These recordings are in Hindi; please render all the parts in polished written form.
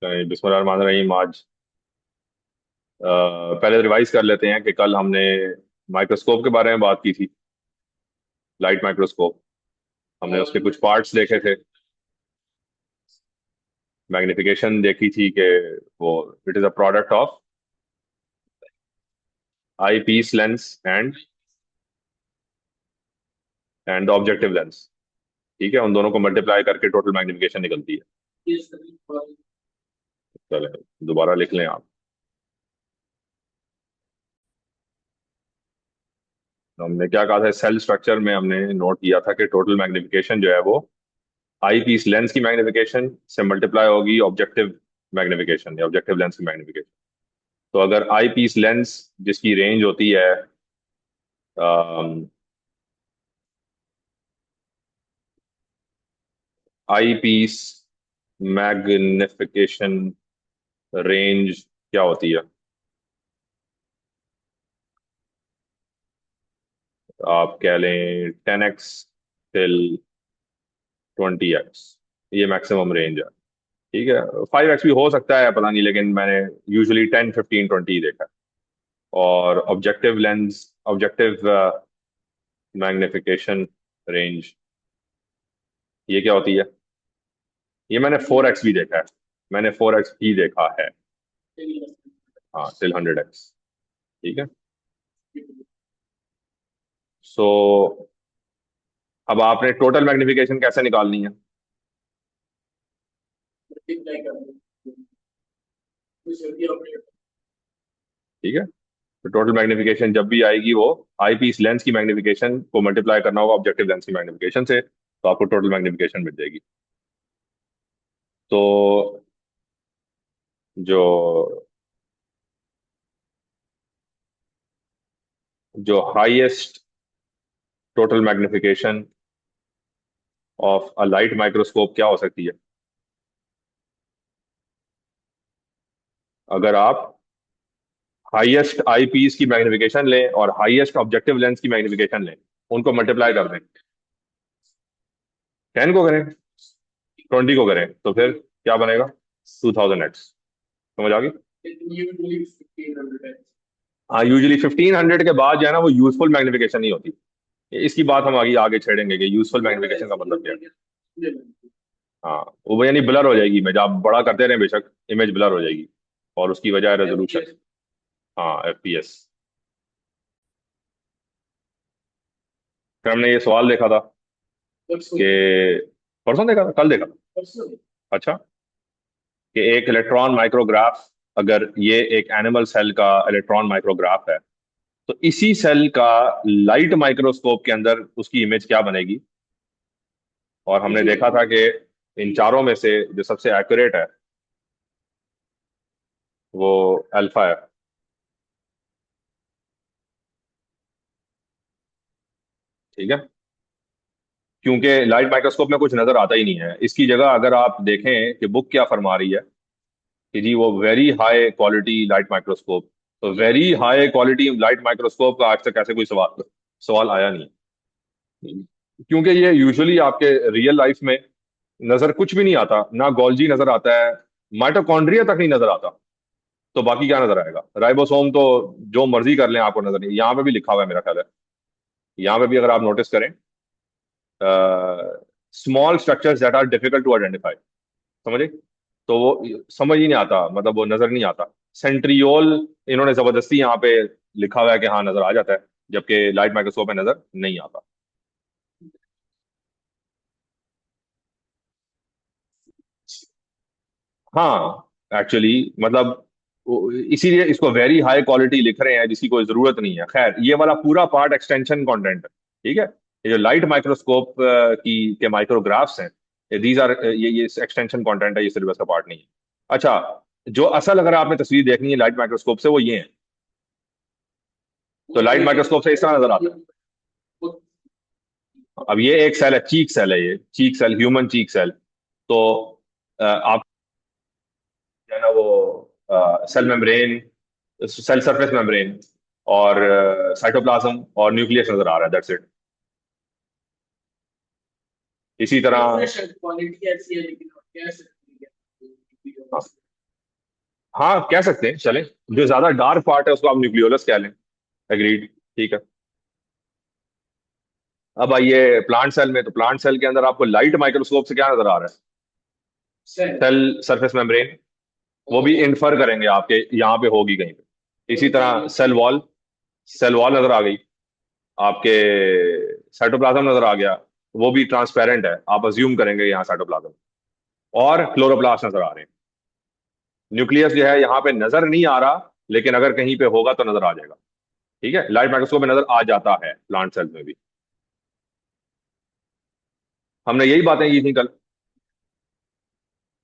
बिस्मिल्लाहिर्रहमानिर्रहीम। आज पहले रिवाइज कर लेते हैं कि कल हमने माइक्रोस्कोप के बारे में बात की थी। लाइट माइक्रोस्कोप, हमने उसके कुछ पार्ट्स देखे थे। मैग्निफिकेशन देखी थी कि वो it is a product of eyepiece lens and objective lens. ठीक है, उन दोनों को मल्टीप्लाई करके टोटल मैग्निफिकेशन निकलती है। चले, दोबारा लिख लें आप। हमने क्या कहा था, सेल स्ट्रक्चर में हमने नोट किया था कि टोटल मैग्निफिकेशन जो है वो आई पीस लेंस की मैग्निफिकेशन से मल्टीप्लाई होगी ऑब्जेक्टिव मैग्निफिकेशन या ऑब्जेक्टिव लेंस की मैग्निफिकेशन। तो अगर आई पीस लेंस जिसकी रेंज होती है आई पीस मैग्निफिकेशन रेंज क्या होती है, आप कह लें 10x टिल 20x, ये मैक्सिमम रेंज है। ठीक है, 5x भी हो सकता है, पता नहीं, लेकिन मैंने यूजुअली 10, 15, 20 देखा है। और objective lens, objective magnification range, ये क्या होती है? ये मैंने 4x भी देखा है, मैंने 4x भी देखा है। हाँ, टिल 100x। ठीक है। सो अब आपने टोटल मैग्निफिकेशन कैसे निकालनी है? ठीक है, तो टोटल मैग्निफिकेशन जब भी आएगी वो आई पीस लेंस की मैग्निफिकेशन को मल्टीप्लाई करना होगा ऑब्जेक्टिव लेंस की मैग्निफिकेशन से, तो आपको टोटल मैग्निफिकेशन मिल जाएगी। तो जो जो highest total magnification of a light microscope क्या हो सकती है? अगर आप हाईएस्ट आई पीस की मैग्निफिकेशन लें और हाईएस्ट ऑब्जेक्टिव लेंस की मैग्निफिकेशन लें, उनको मल्टीप्लाई कर दें, 10 को करें, 20 को करें, तो फिर क्या बनेगा? 2000x। समझ आ गई? हाँ, यूजुअली 1500 के बाद जो है ना, वो यूजफुल मैग्निफिकेशन नहीं होती। इसकी बात हम आगे आगे छेड़ेंगे कि यूजफुल मैग्निफिकेशन का मतलब क्या है। हाँ, वो यानी ब्लर हो जाएगी इमेज, आप बड़ा करते रहें बेशक, इमेज ब्लर हो जाएगी, और उसकी वजह है रेजोल्यूशन। हाँ, एफपीएस। फिर हमने ये सवाल देखा था कि परसों देखा था, कल देखा था। अच्छा, कि एक इलेक्ट्रॉन माइक्रोग्राफ, अगर ये एक एनिमल सेल का इलेक्ट्रॉन माइक्रोग्राफ है, तो इसी सेल का लाइट माइक्रोस्कोप के अंदर उसकी इमेज क्या बनेगी? और हमने देखा था कि इन चारों में से जो सबसे एक्यूरेट है वो अल्फा है। ठीक है, क्योंकि लाइट माइक्रोस्कोप में कुछ नजर आता ही नहीं है। इसकी जगह अगर आप देखें कि बुक क्या फरमा रही है कि जी वो very high quality light microscope, तो very high quality light microscope का आज तक ऐसे कोई सवाल सवाल आया नहीं। क्योंकि ये यूजुअली आपके रियल लाइफ में नजर कुछ भी नहीं आता, ना गोल्जी नजर आता है, माइटोकॉन्ड्रिया तक नहीं नजर आता, तो बाकी क्या नजर आएगा? राइबोसोम तो जो मर्जी कर लें आपको नजर नहीं। यहाँ पे भी लिखा हुआ है मेरा ख्याल है, यहाँ पे भी अगर आप नोटिस करें, small structures that are difficult to identify, समझे? तो वो समझ ही नहीं आता, मतलब वो नजर नहीं आता। सेंट्रियोल इन्होंने जबरदस्ती यहाँ पे लिखा हुआ है कि हाँ नजर आ जाता है, जबकि लाइट माइक्रोस्कोप में नजर नहीं आता। हाँ, एक्चुअली मतलब इसीलिए इसको वेरी हाई क्वालिटी लिख रहे हैं, जिसकी कोई जरूरत नहीं है। खैर, ये वाला पूरा पार्ट एक्सटेंशन कंटेंट है। ठीक है, ये जो लाइट माइक्रोस्कोप की के माइक्रोग्राफ्स हैं, दीज आर, ये एक्सटेंशन कंटेंट है, ये सिलेबस का पार्ट नहीं है। अच्छा, जो असल अगर आपने तस्वीर देखनी है लाइट माइक्रोस्कोप से, वो ये है। तो लाइट माइक्रोस्कोप से इस तरह नजर आता है। अब ये एक सेल है, चीक सेल है, ये cheek cell, human cheek cell. तो आप जो है ना वो cell membrane, cell surface membrane और साइटोप्लाज्म और न्यूक्लियस नजर आ रहा है, दैट्स इट। इसी तरह, हाँ, हाँ कह सकते हैं, चले। जो ज्यादा डार्क पार्ट है उसको आप न्यूक्लियोलस कह लें। एग्रीड, ठीक है। अब आइए प्लांट सेल में। तो प्लांट सेल के अंदर आपको लाइट माइक्रोस्कोप से क्या नजर आ रहा है? Cell surface membrane. वो भी इन्फर करेंगे आपके यहाँ पे होगी कहीं पे। इसी तरह सेल वॉल, सेल वॉल नजर आ गई आपके। साइटोप्लाज्म नजर आ गया, वो भी ट्रांसपेरेंट है, आप अज्यूम करेंगे यहाँ साइटोप्लाज्म। और क्लोरोप्लास्ट नजर आ रहे हैं। न्यूक्लियस जो है यहाँ पे नजर नहीं आ रहा, लेकिन अगर कहीं पे होगा तो नजर आ जाएगा। ठीक है, लाइट माइक्रोस्कोप में नजर आ जाता है प्लांट सेल्स में भी। हमने यही बातें की थी कल।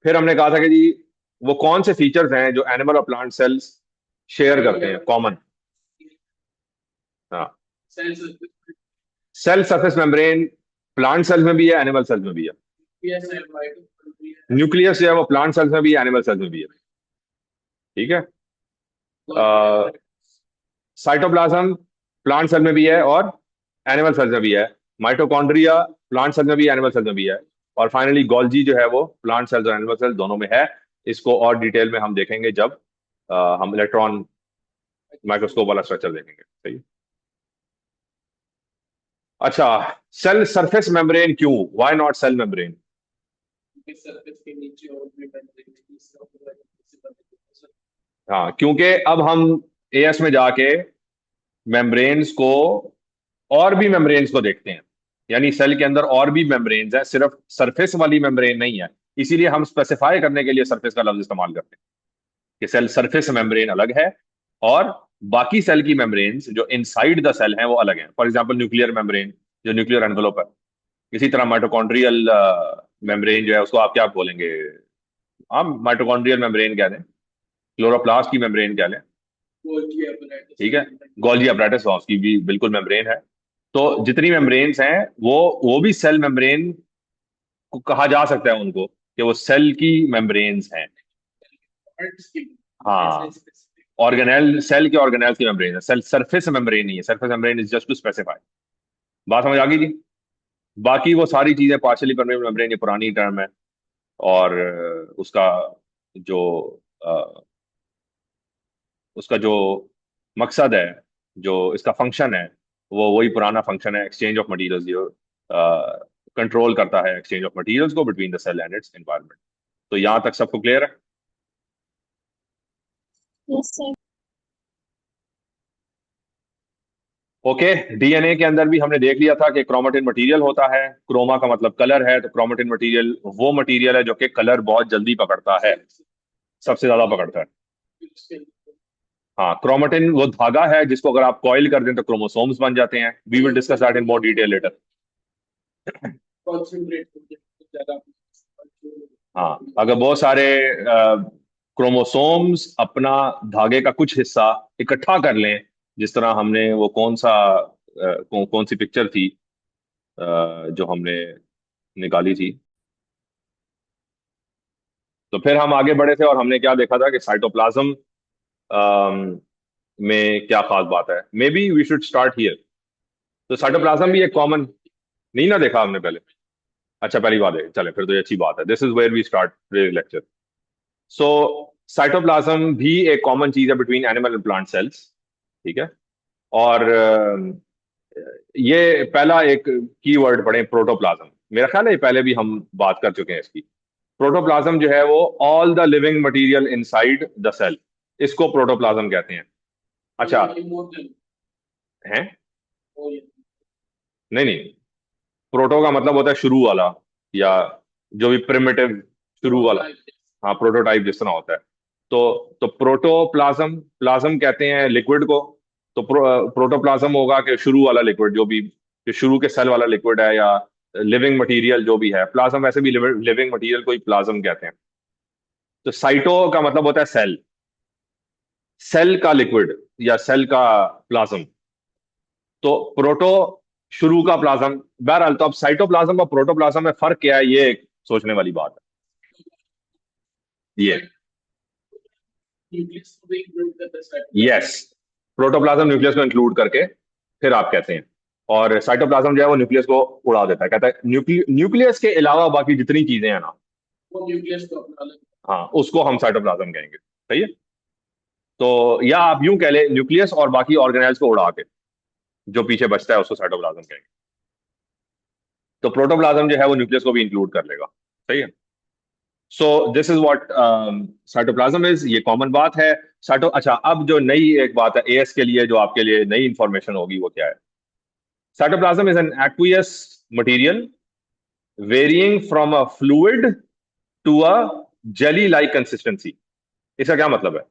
फिर हमने कहा था कि जी वो कौन से फीचर्स हैं जो एनिमल और प्लांट सेल्स शेयर करते हैं कॉमन। हाँ, cell surface membrane plant cells में भी है, एनिमल सेल्स में भी है। न्यूक्लियस जो है वो प्लांट सेल्स में भी है, एनिमल सेल्स में भी है। ठीक है। साइटोप्लाज्म प्लांट सेल में भी है और एनिमल सेल में भी है। माइटोकॉन्ड्रिया प्लांट सेल में भी, एनिमल सेल में भी है। और फाइनली गोल्जी जो है वो प्लांट सेल्स और एनिमल सेल दोनों में है। इसको और डिटेल में हम देखेंगे जब हम इलेक्ट्रॉन माइक्रोस्कोप वाला स्ट्रक्चर देखेंगे। सही। अच्छा, सेल सरफेस मेम्ब्रेन क्यों, व्हाई नॉट सेल मेम्ब्रेन? हाँ, क्योंकि अब हम एएस में जाके मेम्ब्रेन्स को, और भी मेम्ब्रेन्स को देखते हैं। यानी सेल के अंदर और भी मेम्ब्रेन्स हैं, सिर्फ सरफेस वाली मेम्ब्रेन नहीं है। इसीलिए हम स्पेसिफाई करने के लिए सरफेस का लफ्ज इस्तेमाल करते हैं कि सेल सरफेस मेम्ब्रेन अलग है, और बाकी सेल की मेम्ब्रेन्स जो इनसाइड द सेल हैं वो अलग हैं। फॉर एग्जांपल न्यूक्लियर मेम्ब्रेन, जो न्यूक्लियर एनवेलोप है। इसी तरह माइटोकॉन्ड्रियल मेम्ब्रेन जो है उसको आप क्या बोलेंगे? आप माइटोकॉन्ड्रियल मेम्ब्रेन कह दें, क्लोरोप्लास्ट की मेम्ब्रेन कह लें। ठीक है, गोल्जी अपैरेटस उसकी भी बिल्कुल मेम्ब्रेन है। तो जितनी मेम्ब्रेन्स हैं वो भी सेल मेम्ब्रेन को कहा जा सकता है उनको, कि वो सेल की मेम्ब्रेन्स हैं। हाँ, ऑर्गेनेल, सेल के ऑर्गेनेल्स की मेम्ब्रेन है, सेल सरफेस मेम्ब्रेन नहीं है। Surface membrane is just to specify. बात समझ आ गई थी? बाकी वो सारी चीजें पार्शियली परमेबल मेम्ब्रेन, ये पुरानी टर्म है। और जो अ, उसका जो मकसद है, जो इसका फंक्शन है, वो वही पुराना फंक्शन है, एक्सचेंज ऑफ मटेरियल्स। जो कंट्रोल करता है एक्सचेंज ऑफ मटेरियल्स को between the cell and its environment. तो यहां तक सबको क्लियर है? Yes sir. ओके। डीएनए के अंदर भी हमने देख लिया था कि क्रोमेटिन मटेरियल होता है। क्रोमा का मतलब कलर है, तो क्रोमेटिन मटेरियल वो मटेरियल है जो कि कलर बहुत जल्दी पकड़ता है, सबसे ज्यादा पकड़ता है। हाँ, क्रोमेटिन वो धागा है जिसको अगर आप कॉइल कर दें तो क्रोमोसोम्स बन जाते हैं। We will discuss that in more detail later. हाँ, अगर बहुत सारे क्रोमोसोम्स अपना धागे का कुछ हिस्सा इकट्ठा कर लें, जिस तरह हमने वो कौन सा कौन सी पिक्चर थी जो हमने निकाली थी। तो फिर हम आगे बढ़े थे और हमने क्या देखा था कि साइटोप्लाज्म में क्या खास बात है। Maybe we should start here. तो साइटोप्लाज्म भी एक कॉमन, नहीं ना देखा हमने पहले? अच्छा, पहली बात है, चले फिर तो ये अच्छी बात है। This is where we start lecture. So cytoplasm भी एक कॉमन चीज है between animal and plant cells. ठीक है। और ये पहला एक कीवर्ड पढ़े, प्रोटोप्लाज्म। मेरा ख्याल है ये पहले भी हम बात कर चुके हैं इसकी। प्रोटोप्लाज्म जो है वो all the living material inside the cell, इसको प्रोटोप्लाज्म कहते हैं। अच्छा है, नहीं नहीं, प्रोटो का मतलब होता है शुरू वाला, या जो भी प्रिमिटिव शुरू वाला। हाँ, प्रोटोटाइप जिस तरह होता है। तो प्रोटोप्लाज्म, प्लाज्म कहते हैं लिक्विड को। तो प्रोटोप्लाज्म होगा कि शुरू वाला लिक्विड, जो भी जो शुरू के सेल वाला लिक्विड है, या लिविंग मटेरियल जो भी है। प्लाज्म वैसे भी लिविंग मटेरियल को ही प्लाज्म कहते हैं। तो साइटो का मतलब होता है सेल, सेल का लिक्विड या सेल का प्लाज्म। तो प्रोटो शुरू का प्लाज्म। बहरहाल, तो अब साइटोप्लाज्म और प्रोटोप्लाज्म में फर्क क्या है, ये एक सोचने वाली बात है ये। यस, प्रोटोप्लाज्म न्यूक्लियस को इंक्लूड करके फिर आप कहते हैं। और साइटोप्लाज्म जो है वो न्यूक्लियस को उड़ा देता है, कहता है न्यूक्लियस के अलावा बाकी जितनी चीजें हैं ना, हाँ, उसको हम साइटोप्लाज्म कहेंगे। सही है। तो या आप यूं कह ले न्यूक्लियस और बाकी ऑर्गेनेल्स को उड़ा के जो पीछे बचता है उसको साइटोप्लाज्म कहेंगे। तो प्रोटोप्लाज्म जो है वो न्यूक्लियस को भी इंक्लूड कर लेगा। सही है। So this is what cytoplasm is, ये कॉमन बात है। साइटो अच्छा, अब जो नई एक बात है एएस के लिए, जो आपके लिए नई इंफॉर्मेशन होगी, वो क्या है? Cytoplasm is an aqueous material varying from a fluid to a jelly like consistency. इसका क्या मतलब है?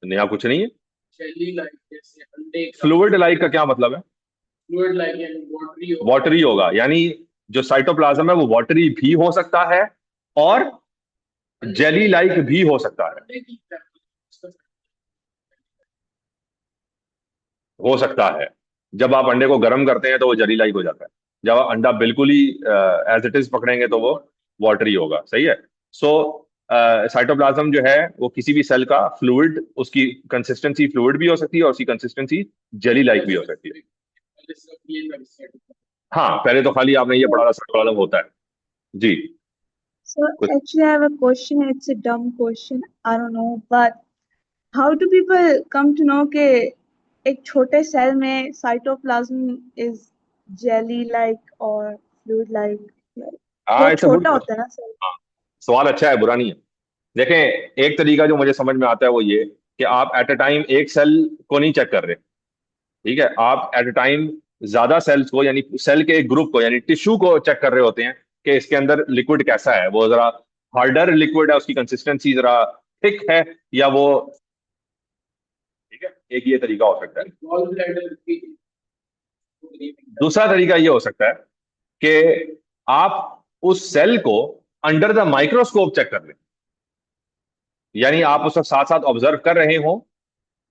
नेहा कुछ नहीं है। जेली लाइक जैसे अंडे का। फ्लूइड लाइक का क्या मतलब है? फ्लूइड लाइक यानी वाटरी होगा। वाटरी होगा, यानी जो साइटोप्लाज्म है वो वाटरी भी हो सकता है और जेली लाइक भी हो सकता है। अंडे की तरह। हो सकता है। जब आप अंडे को गर्म करते हैं तो वो जेली लाइक हो जाता है। जब आप अंडा बिल्कुल ही एज इट इज पकड़ेंगे तो वो वाटरी होगा। सही है। सो साइटोप्लाज्म जो है वो किसी भी सेल का फ्लूइड, उसकी कंसिस्टेंसी फ्लूइड भी हो सकती है और उसकी कंसिस्टेंसी जेली लाइक भी हो सकती है। पहले सब ये लग हाँ, पहले तो खाली आपने ये पढ़ा था साइटोप्लाज्म होता है। जी। So कुछ actually, I have a question. It's a dumb question. I don't know, but how do people come to know कि एक छोटे सेल में cytoplasm is jelly-like or fluid-like? Like, हाँ, बहुत इट्स अ गुड छोटा होता क्वेश्चन। है ना सेल। हाँ, सवाल अच्छा है, बुरा नहीं है। देखें, एक तरीका जो मुझे समझ में आता है वो ये कि आप एट अ टाइम एक सेल को नहीं चेक कर रहे। ठीक है, आप एट अ टाइम ज्यादा सेल्स को, यानी सेल के एक ग्रुप को, यानी टिश्यू को चेक कर रहे होते हैं कि इसके अंदर लिक्विड कैसा है, वो जरा हार्डर लिक्विड है, उसकी कंसिस्टेंसी जरा थिक है, या वो, ठीक है, एक ये तरीका हो सकता है। गॉल ब्लैडर की। दूसरा तरीका ये हो सकता है कि आप उस सेल को अंडर द माइक्रोस्कोप चेक कर लें, यानी आप उसको साथ साथ ऑब्जर्व कर रहे हो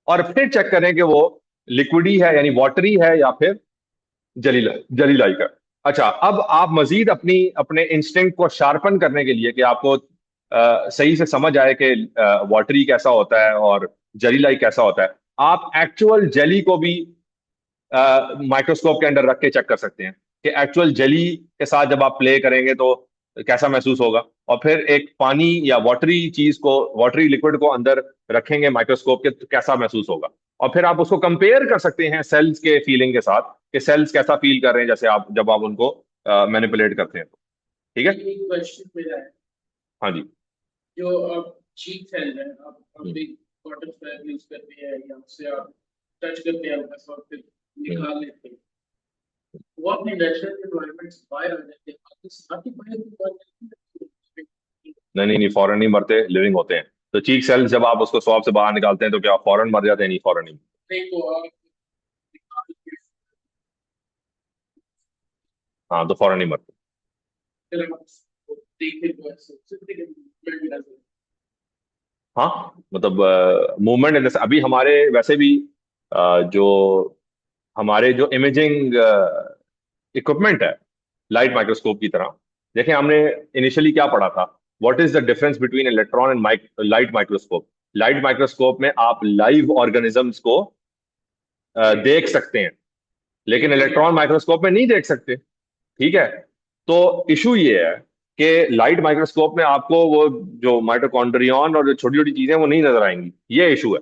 और फिर चेक करें कि वो लिक्विडी है यानी वाटरी है या फिर जली जली लाइक है। अच्छा, अब आप मजीद अपनी अपने इंस्टिंक्ट को शार्पन करने के लिए कि आपको सही से समझ आए कि वाटरी कैसा होता है और जली लाइक कैसा होता है, आप एक्चुअल जेली को भी माइक्रोस्कोप के अंदर रख के चेक कर सकते हैं कि एक्चुअल जेली के साथ जब आप प्ले करेंगे तो कैसा महसूस होगा। और फिर एक पानी या वाटरी चीज को, वाटरी लिक्विड को अंदर रखेंगे माइक्रोस्कोप के, तो कैसा महसूस होगा। और फिर आप उसको कंपेयर कर सकते हैं सेल्स के फीलिंग के साथ कि सेल्स कैसा फील कर रहे हैं जैसे आप, जब आप उनको मैनिपुलेट करते हैं तो। ठीक है। एक क्वेश्चन मेरा है। हाँ जी। जो आप चीक सेल है, आप हम्म, एक कॉटन स्पैब यूज करते हैं या उससे आप टच करते हैं बस और फिर हम्म। निकाल लेते हैं। वो अपने नेचुरल एनवायरनमेंट से बाहर आ जाते हैं, आपके साथ ही बाहर निकाल लेते हैं। नहीं नहीं नहीं, फौरन नहीं मरते, लिविंग होते हैं। तो चीक सेल्स जब आप उसको स्वॉब से बाहर निकालते हैं तो क्या फौरन मर जाते हैं? नहीं, फौरन नहीं। नहीं तो आप निकाल के हाँ, तो फौरन नहीं मरते। फिर आप उसको देखें तो ऐसे सिर्फ एक movement नजर आए। हाँ, मतलब मूवमेंट इन अभी हमारे वैसे भी जो हमारे जो इमेजिंग इक्विपमेंट है लाइट माइक्रोस्कोप की तरह, देखें हमने इनिशियली क्या पढ़ा था, what is the difference between electron and light microscope. Light microscope में आप लाइव ऑर्गेनिजम्स को देख सकते हैं, लेकिन इलेक्ट्रॉन माइक्रोस्कोप में नहीं देख सकते। ठीक है। तो इशू ये है कि लाइट माइक्रोस्कोप में आपको वो जो माइटोकॉन्ड्रियन और जो छोटी छोटी चीजें वो नहीं नजर आएंगी, ये इशू है।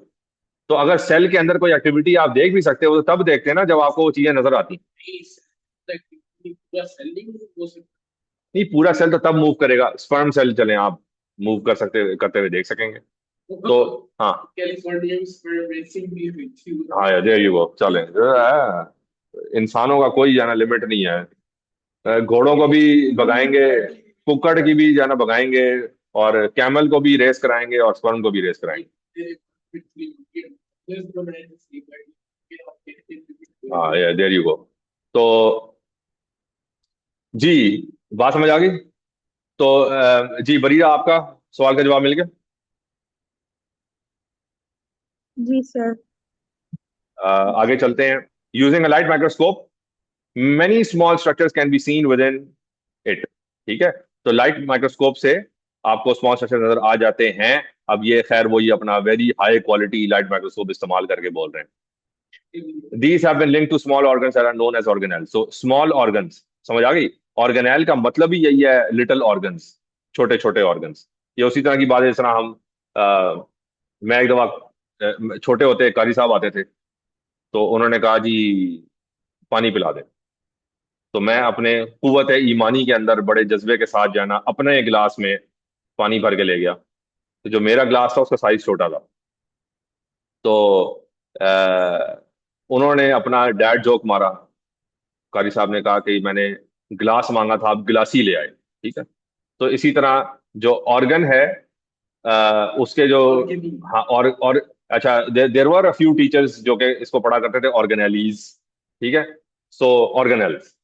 तो अगर सेल के अंदर कोई एक्टिविटी आप देख भी सकते हो तो तब देखते हैं ना जब आपको वो चीजें नजर आती हैं। नहीं, पूरा सेलिंग हो सकता नहीं, पूरा सेल तो तब मूव करेगा, स्पर्म सेल चले आप मूव कर सकते करते हुए देख सकेंगे। है। तो हाँ। कैलिफोर्निया में रेसिंग भी हुई थी उधर। हाँ, देयर यू गो, चले। इंसानों का कोई जाना लिमिट नहीं है। घोड़ों को भी भगाएंगे, कुक्कड़ की भी जाना भगाएंगे, और कैमल को भी रेस कराएंगे और स्पर्म को भी रेस कराएंगे। हाँ, देयर यू गो। तो जी, बात समझ आ गई। तो जी बरीरा, आपका सवाल का जवाब मिल गया। जी सर। आगे चलते हैं। Using a light microscope many small structures can be seen with in it. ठीक है। तो लाइट माइक्रोस्कोप से आपको स्मॉल स्ट्रक्चर नजर आ जाते हैं। अब ये खैर वो ये अपना very high quality light microscope इस्तेमाल करके बोल रहे हैं। These have been linked to small organs that are known as organelles. So small organs, समझ आ गई? ऑर्गेनेल का मतलब ही यही है, लिटिल ऑर्गन्स, छोटे छोटे ऑर्गन्स। ये उसी तरह की बात है जिस तरह हम मैं एक दफा छोटे होते कारी साहब आते थे, तो उन्होंने कहा जी पानी पिला दे। तो मैं अपने कुव्वत ईमानी के अंदर बड़े जज्बे के साथ जाना अपने गिलास में पानी भर के ले गया। तो जो मेरा ग्लास था उसका साइज छोटा था। तो उन्होंने अपना डैड जोक मारा। कारी साहब ने कहा कि मैंने गिलास मांगा था, आप गिलासी ले आए। ठीक है। तो इसी तरह जो ऑर्गन है, उसके जो, हाँ, और अच्छा, देर वर अ फ्यू टीचर्स जो कि इसको पढ़ा करते थे, ऑर्गेनेलीज। ठीक है। So organelles,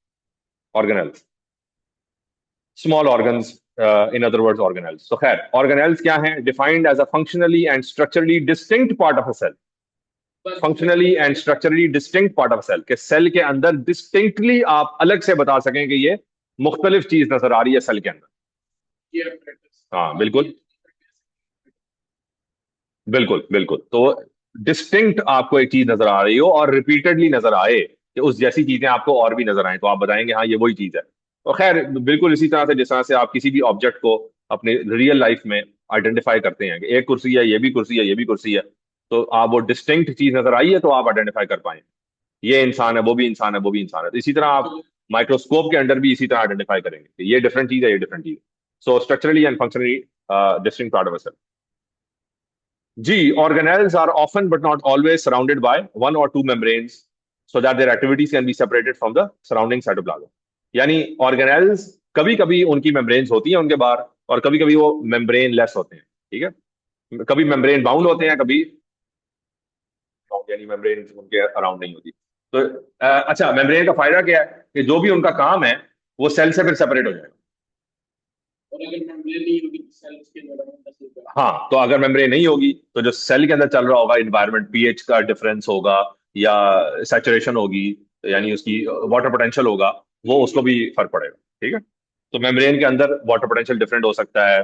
organelles, small organs, in other words organelles. तो खैर, ऑर्गेनेल्स क्या हैं? Defined as a functionally and structurally distinct part of a cell. Functionally and structurally distinct part of cell, के सेल के अंदर डिस्टिंक्टली आप अलग से बता सकें कि ये मुख्तलिफ चीज नजर आ रही है सेल के अंदर। हाँ, बिल्कुल, बिल्कुल, बिल्कुल। तो डिस्टिंक्ट आपको एक चीज नजर आ रही हो और रिपीटेडली नजर आए कि उस जैसी चीजें आपको और भी नजर आए, तो आप बताएंगे हाँ ये वही चीज है। तो खैर, बिल्कुल इसी तरह से जिस तरह से आप किसी भी ऑब्जेक्ट को अपनी रियल लाइफ में आइडेंटिफाई करते हैं कि एक कुर्सी है, ये भी कुर्सी है, ये भी कुर्सी है, तो आप वो डिस्टिंक्ट चीज नजर आई है तो आप आइडेंटिफाई कर पाए ये इंसान है, वो भी इंसान है, वो भी इंसान है। तो इसी तरह आप माइक्रोस्कोप के अंदर भी इसी तरह आइडेंटिफाई करेंगे कि ये डिफरेंट चीज है, ये डिफरेंट चीज है। So structurally and functionally distinct part of a cell. G. Organelles are often but not always surrounded by one or two membranes so that their activities can be separated from the surrounding cytoplasm. यानी organelles कभी कभी उनकी membranes होती हैं उनके बाहर, और कभी कभी वो membrane लेस होते हैं। ठीक है। कभी membrane बाउंड होते हैं, कभी यानी membrane उनके अराउंड नहीं होती। तो अच्छा, membrane का फायदा क्या है कि जो भी उनका काम है वो सेल से फिर सेपरेट हो जाएगा। और अगर मेम्ब्रेन नहीं होगी तो सेल्स के अंदर कैसे होगा? हाँ, तो अगर मेम्ब्रेन नहीं होगी तो जो सेल के अंदर चल रहा होगा, इन्वायरमेंट, पीएच का डिफरेंस होगा या सैचुरेशन होगी, यानी उसकी वाटर पोटेंशियल होगा, वो उसको भी फर्क पड़ेगा। ठीक है। तो मेम्ब्रेन के अंदर वाटर पोटेंशियल डिफरेंट हो सकता है,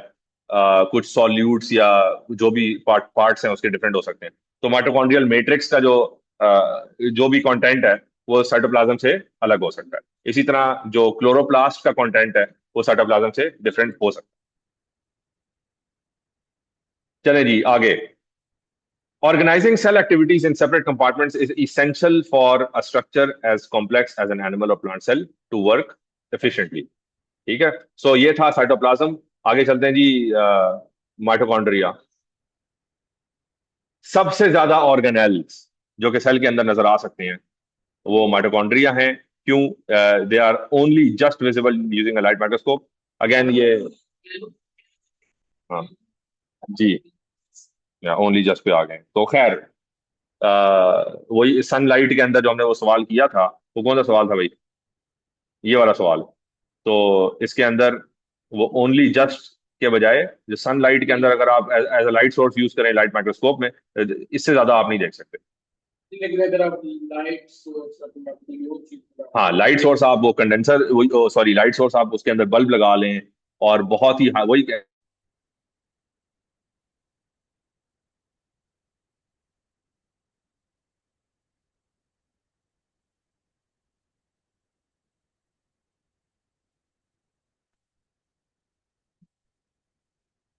कुछ सॉल्यूट्स या जो भी पार्ट्स हैं उसके डिफरेंट हो सकते हैं। तो माइटोकॉन्ड्रियल मैट्रिक्स का जो भी कंटेंट है वो साइटोप्लाज्म से अलग हो सकता है। इसी तरह जो क्लोरोप्लास्ट का कंटेंट है वो साइटोप्लाज्म से डिफरेंट हो सकता है। चले जी आगे। Organizing cell activities in separate compartments is essential for a structure as complex as an animal or plant cell to work efficiently. ठीक है। सो ये था साइटोप्लाज्म। आगे चलते हैं जी, माइटोकॉन्ड्रिया। सबसे ज्यादा ऑर्गेनेल्स जो कि सेल के अंदर नजर आ सकते हैं वो माइटोकॉन्ड्रिया हैं। क्यों? They are only just visible using a light microscope. Again ये, हाँ जी, ओनली जस्ट पे आ गए। तो खैर, वही सनलाइट के अंदर जो हमने वो सवाल किया था, वो कौन सा सवाल था भाई? ये वाला सवाल। तो इसके अंदर वो ओनली जस्ट के बजाय जो सनलाइट के अंदर अगर आप as a light source use करें लाइट माइक्रोस्कोप में, इससे ज्यादा आप नहीं देख सकते। लेकिन अगर आप लाइट सोर्स अपनी वो चीज, हाँ, लाइट सोर्स आप वो कंडेंसर, सॉरी, लाइट सोर्स आप उसके अंदर बल्ब लगा लें और बहुत ही, हाँ वही,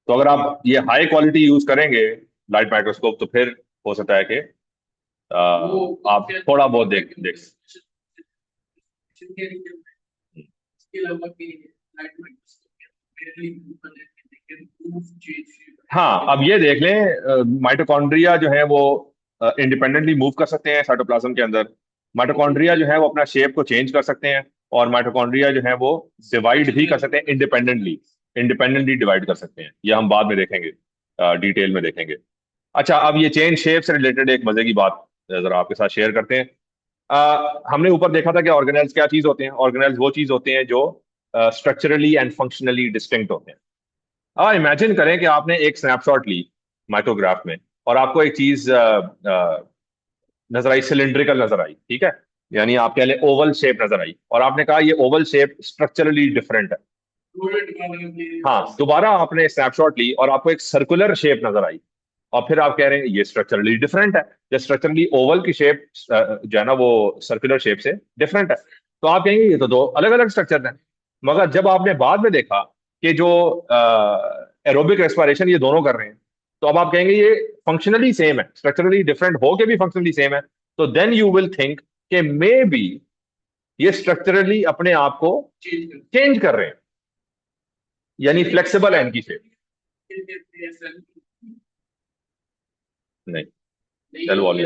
तो अगर आप ये हाई क्वालिटी यूज करेंगे लाइट माइक्रोस्कोप तो फिर हो सकता है कि आप थोड़ा बहुत देख देख। इसके अलावा कि लाइट माइक्रोस्कोप हाँ, अब ये देख लें, माइटोकॉन्ड्रिया जो है वो इंडिपेंडेंटली मूव कर सकते हैं साइटोप्लाज्म के अंदर। माइटोकॉन्ड्रिया जो है वो अपना शेप को चेंज कर सकते हैं, और माइटोकॉन्ड्रिया जो है वो डिवाइड भी कर सकते हैं इंडिपेंडेंटली। इंडिपेंडेंटली डिवाइड कर सकते हैं, ये हम बाद में देखेंगे, डिटेल में देखेंगे। अच्छा, अब ये चेंज शेप से रिलेटेड एक मजे की बात जरा आपके साथ शेयर करते हैं। हमने ऊपर देखा था कि ऑर्गेनेल्स क्या चीज होते हैं। ऑर्गेनेल्स वो चीज होते हैं जो स्ट्रक्चरली एंड फंक्शनली डिस्टिंक्ट होते हैं। हाँ, इमेजिन करें कि आपने एक स्नैपशॉट ली माइक्रोग्राफ में और आपको एक चीज नजर आई, सिलिंड्रिकल नजर आई। ठीक है। यानी आप कह लें ओवल शेप नजर आई, और आपने कहा ये ओवल शेप स्ट्रक्चरली डिफरेंट है। हाँ, दोबारा आपने स्नैपशॉट ली और आपको एक सर्कुलर शेप नजर आई, और फिर आप कह रहे हैं ये स्ट्रक्चरली डिफरेंट है। जब स्ट्रक्चरली ओवल की शेप जो है ना वो सर्कुलर शेप से डिफरेंट है, तो आप कहेंगे ये तो दो अलग अलग स्ट्रक्चर है। मगर जब आपने बाद में देखा कि जो एरोबिक रेस्पिरेशन ये दोनों कर रहे हैं, तो अब आप कहेंगे ये फंक्शनली सेम है, स्ट्रक्चरली डिफरेंट हो के भी फंक्शनली सेम है, तो देन यू विल थिंक कि मे बी ये स्ट्रक्चरली अपने आप को चेंज कर रहे हैं, यानी फ्लेक्सिबल है इनकी शेप। नहीं, सेल वॉल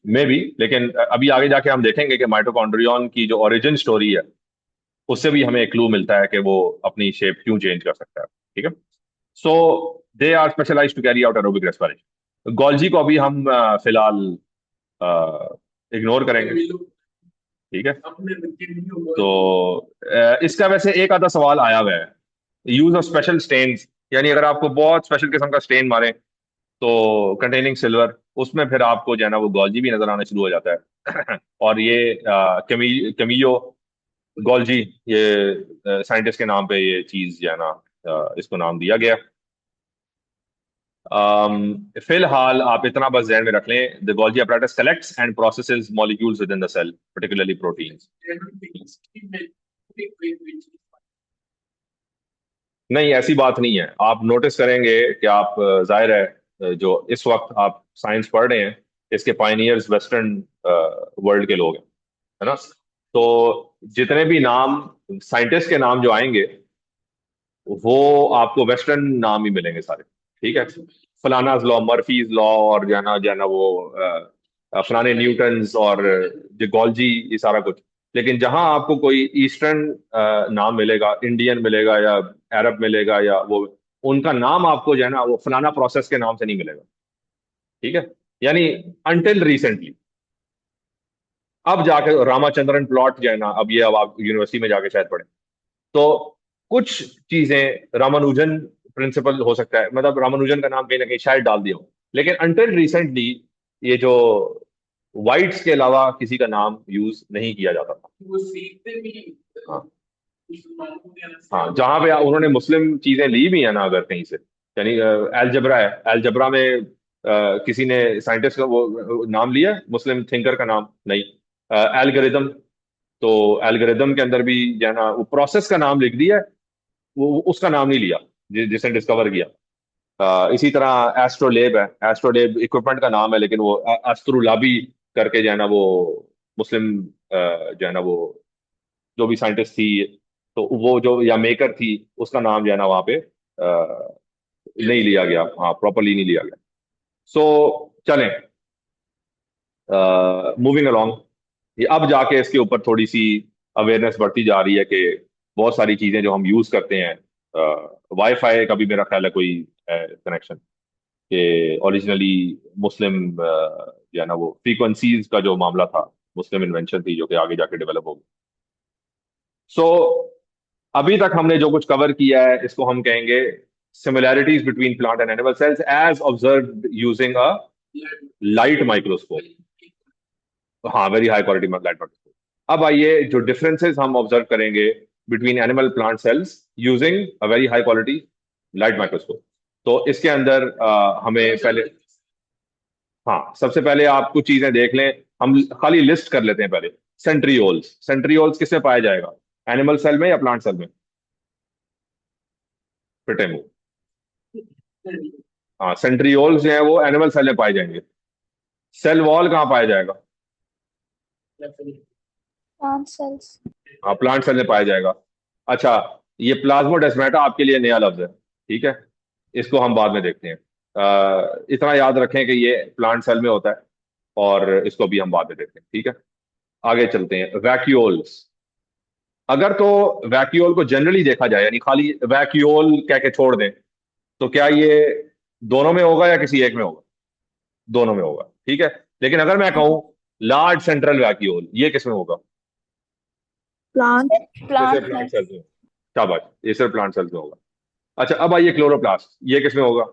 में भी, लेकिन अभी आगे जाके हम देखेंगे कि माइटोकॉन्ड्रियन की जो ओरिजिन स्टोरी है उससे भी हमें एक क्लू मिलता है कि वो अपनी शेप क्यों चेंज कर सकता है। ठीक है, so they are specialise to carry out aerobic respiration. Golgi को अभी हम फिलहाल इग्नोर करेंगे। ठीक है, तो इसका वैसे एक आधा सवाल आया हुआ है, यूज ऑफ स्पेशल स्टेन्स, यानी अगर आपको बहुत स्पेशल किस्म का स्टेन मारे तो कंटेनिंग सिल्वर, उसमें फिर आपको जो है ना वो गोल्जी भी नजर आना शुरू हो जाता है। और ये कैमियो गोल्जी, ये साइंटिस्ट के नाम पे ये चीज जो है ना इसको नाम दिया गया। फिलहाल आप इतना बस ध्यान में रख लें, the Golgi apparatus collects and processes molecules within the cell, particularly proteins। नहीं, ऐसी बात नहीं है। आप नोटिस करेंगे कि आप जाहिर है जो इस वक्त आप साइंस पढ़ रहे हैं इसके पायनियर्स वेस्टर्न वर्ल्ड के लोग हैं, है ना। तो जितने भी नाम साइंटिस्ट के नाम जो आएंगे वो आपको वेस्टर्न नाम ही मिलेंगे सारे। ठीक है, फलानाज लॉ, मर्फीज लॉ, और जाना वो फलाने न्यूटन्स और गोल्जी, ये सारा कुछ। लेकिन जहां आपको कोई ईस्टर्न नाम मिलेगा, इंडियन मिलेगा या अरब मिलेगा, या वो उनका नाम आपको जो है ना वो फलाना प्रोसेस के नाम से नहीं मिलेगा। ठीक है, यानी अनटिल रिसेंटली। अब जाके रामाचंद्रन प्लॉट जो है ना, अब ये अब आप यूनिवर्सिटी में जाके शायद पढ़े, तो कुछ चीजें रामानुजन प्रिंसिपल हो सकता है, मतलब रामानुजन का नाम कहीं ना कहीं शायद डाल दिया हो, लेकिन अनटिल रिसेंटली ये जो वाइट्स के अलावा किसी का नाम यूज नहीं किया जाता था। हाँ, हाँ, जहां पे उन्होंने मुस्लिम चीजें ली भी है ना अगर कहीं से, यानी एलजबरा है, एलजबरा में किसी ने साइंटिस्ट का वो नाम लिया, मुस्लिम थिंकर का नाम नहीं। एल्गोरिदम, तो एल्गोरिदम के अंदर भी जो है ना वो प्रोसेस का नाम लिख दिया, वो उसका नाम नहीं लिया जिसने डिस्कवर किया। इसी तरह एस्ट्रोलेब है, एस्ट्रोलेब इक्विपमेंट का नाम है, लेकिन वो अस्त्रुलाबी करके जो है ना वो मुस्लिम जो है ना वो जो भी साइंटिस्ट थी, तो वो जो या मेकर थी उसका नाम जो है ना वहाँ पे नहीं लिया गया, हाँ प्रॉपरली नहीं लिया गया। सो चलें, मूविंग अलोंग, ये अब जाके इसके ऊपर थोड़ी सी अवेयरनेस बढ़ती जा रही है कि बहुत सारी चीजें जो हम यूज करते हैं, वाईफाई का भी मेरा ख्याल है कोई कनेक्शन, कि ओरिजिनली मुस्लिम जो है ना वो फ्रीक्वेंसीज का जो मामला था, मुस्लिम इन्वेंशन थी जो कि आगे जाके डेवलप हो गई। सो अभी तक हमने जो कुछ कवर किया है इसको हम कहेंगे similarities between plant and animal cells as observed using a light microscope. हाँ, very high quality light microscope. अब आइए जो डिफरेंसेस हम ऑब्जर्व करेंगे between animal plant cells using a very high quality light microscope. तो इसके अंदर हमें पहले, हाँ सबसे पहले आप कुछ चीजें देख लें, हम खाली लिस्ट कर लेते हैं पहले। सेंट्रियोल्स, सेंट्रियोल्स किसमें पाया जाएगा, एनिमल सेल में या प्लांट सेल में? प्रिटेमो। हाँ, सेंट्रियोल्स जो है वो एनिमल सेल में पाए जाएंगे। सेल वॉल कहाँ पाया जाएगा? Plant cells. हाँ, प्लांट सेल में पाया जाएगा। अच्छा, ये प्लाज्मोडेस्माटा आपके लिए नया लफ्ज है, ठीक है, इसको हम बाद में देखते हैं। इतना याद रखें कि ये प्लांट सेल में होता है और इसको भी हम बाद में देखते हैं। ठीक है, आगे चलते हैं। वैक्यूल्स, अगर तो वैक्यूल को जनरली देखा जाए, यानी खाली वैक्यूल कह के छोड़ दें, तो क्या ये दोनों में होगा या किसी एक में होगा? दोनों में होगा, ठीक है। लेकिन अगर मैं कहूं लार्ज सेंट्रल वैक्यूल, ये किस में होगा? प्लांट। ये सिर्फ प्लांट प्लांट में। सेल्स में। शाबाश, ये सिर्फ प्लांट सेल्स में होगा। अच्छा, अब आइए क्लोरोप्लास्ट, ये किस में होगा?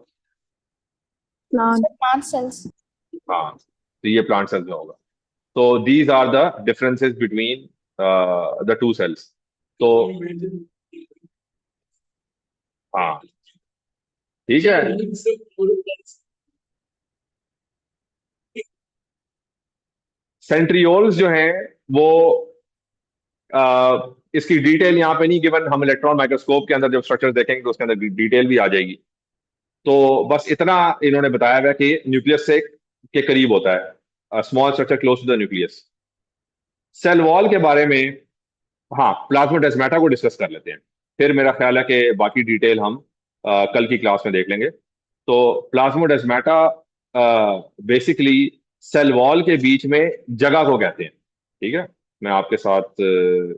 प्लांट। Plant cells. हाँ, तो ये प्लांट सेल्स में होगा। तो these are the differences between the two cells. तो हाँ, ठीक है। सेंट्रियोल्स जो हैं वो इसकी डिटेल यहाँ पे नहीं गिवन, हम इलेक्ट्रॉन माइक्रोस्कोप के अंदर जब स्ट्रक्चर देखेंगे तो उसके अंदर डिटेल भी आ जाएगी। तो बस इतना इन्होंने बताया हुआ है कि न्यूक्लियस से के करीब होता है, small structure close to the nucleus. Cell wall के बारे में हाँ प्लाज्मोडेस्माटा को डिस्कस कर लेते हैं, फिर मेरा ख्याल है कि बाकी डिटेल हम कल की क्लास में देख लेंगे। तो प्लाज्मोडेस्माटा बेसिकली सेल वॉल के बीच में जगह को कहते हैं। ठीक है, मैं आपके साथ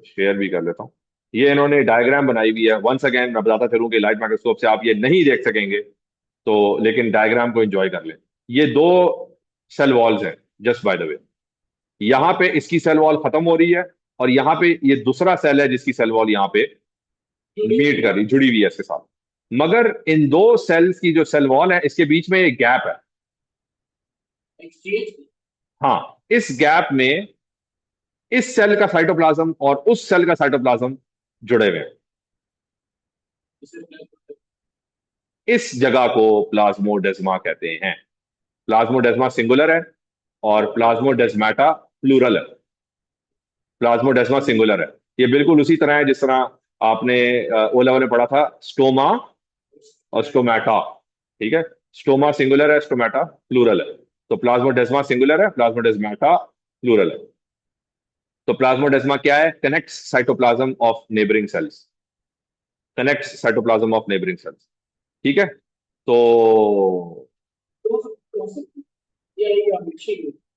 शेयर भी कर लेता हूँ। ये इन्होंने डायग्राम बनाई हुई है। वंस अगेन मैं बताता चलूं कि लाइट माइक्रोस्कोप से आप ये नहीं देख सकेंगे, तो लेकिन डायग्राम को एंजॉय कर लें। ये दो सेल वॉल्स हैं जस्ट बाय द वे। यहाँ पे इसकी सेल वॉल खत्म हो रही है और यहाँ पे ये दूसरा सेल है जिसकी सेल वॉल यहाँ पे मीट कर रही, जुड़ी हुई है इसके साथ। मगर इन दो सेल्स की जो सेल वॉल है इसके बीच में एक गैप है। एक्सचेंज हाँ, इस गैप में इस सेल का साइटोप्लाज्म और उस सेल का साइटोप्लाज्म जुड़े हुए हैं। इस जगह को प्लाज्मोडेस्मा कहते हैं। प्लाज्मोडेस्मा सिंगुलर है और प्लाज्मोडेस्माटा प्लूरल है। प्लाज्मोडेस्मा सिंगुलर है, ये बिल्कुल उसी तरह है जिस तरह आपने ओ लेवल में पढ़ा था स्टोमा और स्टोमेटा। ठीक है, स्टोमा सिंगुलर है, स्टोमेटा प्लूरल है। तो प्लाज्मोडेस्मा सिंगुलर है, प्लाज्मोडेस्माटा प्लूरल है। तो प्लाज्मोडेस्मा क्या है? Connects cytoplasm of neighbouring cells, connects cytoplasm of neighbouring cells. ठीक है, तो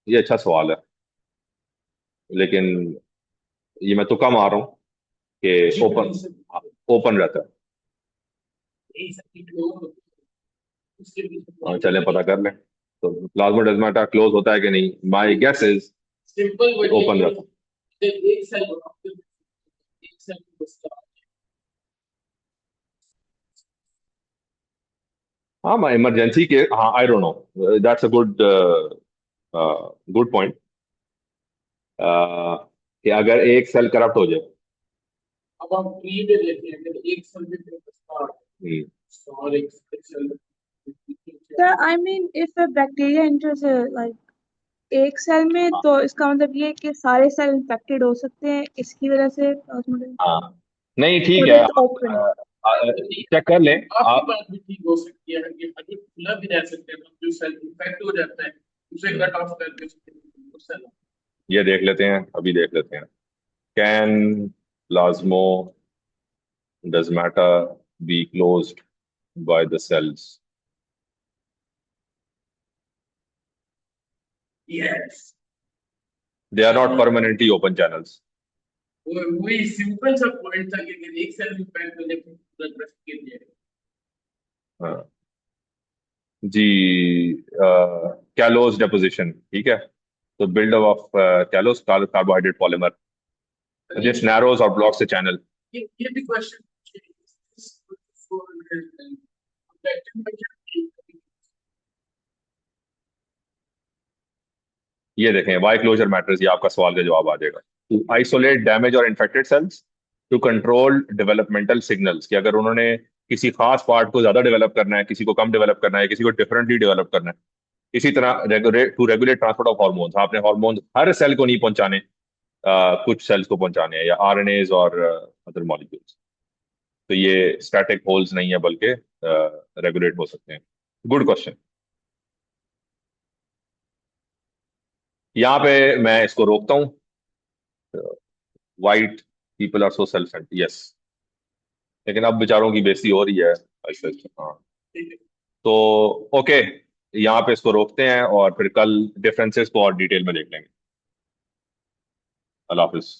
ये अच्छा सवाल है, लेकिन ये मैं तुक्का मार रहा हूँ कि ओपन ओपन रहता है। चलें पता कर लें। तो प्लाज्मोडेस्माटा क्लोज होता है कि नहीं? My guess is simple open रहता है। एक सेल हाँ, मैं इमरजेंसी के, हाँ I don't know, that's a good good point कि अगर एक सेल करप्ट हो जाए। अब हम ट्री में देखें, अगर एक सेल में और एक cell Sir, I mean, if a bacteria enters एक सेल में, तो इसका मतलब ये है कि सारे सेल इन्फेक्टेड हो सकते हैं, इसकी वजह से प्लाज्मोडेस्मा हाँ, नहीं ठीक है, पूरे ओपन। चेक कर लें आपकी आप। बात भी ठीक हो सकती है कि अगर खुला भी रह सकते हैं तो जो सेल इन्फेक्ट हो जाता है उसे कट ऑफ करके उस सेल ये देख लेते हैं, अभी देख लेते हैं। Can plasmodesmata be closed by the cells? Yes they are not permanently open channels. वही सिंपल सा पॉइंट था कि अगर एक सेल इन्फेक्ट हो जाए तो पूरा ग्रस्त कर दिया हाँ जी, कैलोस डेपोजिशन। ठीक है, तो buildup of callose carbohydrate polymer this narrows और ब्लॉक्स द चैनल। ये भी क्वेश्चन ये देखें, वाई क्लोजर मैटर्स, ये आपका सवाल का जवाब आ जाएगा। टू आइसोलेट डैमेज और infected cells, to control developmental signals, कि अगर उन्होंने किसी खास पार्ट को ज्यादा डेवलप करना है, किसी को कम डेवलप करना है, किसी को डिफरेंटली डेवलप करना है। इसी तरह to regulate transport of hormones, आपने हार्मोन्स हर सेल को नहीं पहुंचाने, कुछ सेल्स को पहुंचाने हैं, या आरएनएज और अदर मॉलिक्यूल्स। तो ये स्टैटिक होल्स नहीं है, बल्कि रेगुलेट हो सकते हैं। Good question. यहाँ पे मैं इसको रोकता हूँ। White people are so self centred, yes, लेकिन अब बेचारों की बेइज्जती हो रही है ऐसे। हाँ, तो ओके, यहाँ पे इसको रोकते हैं और फिर कल डिफरेंसेस को और डिटेल में देख लेंगे। अल्लाह हाफिज।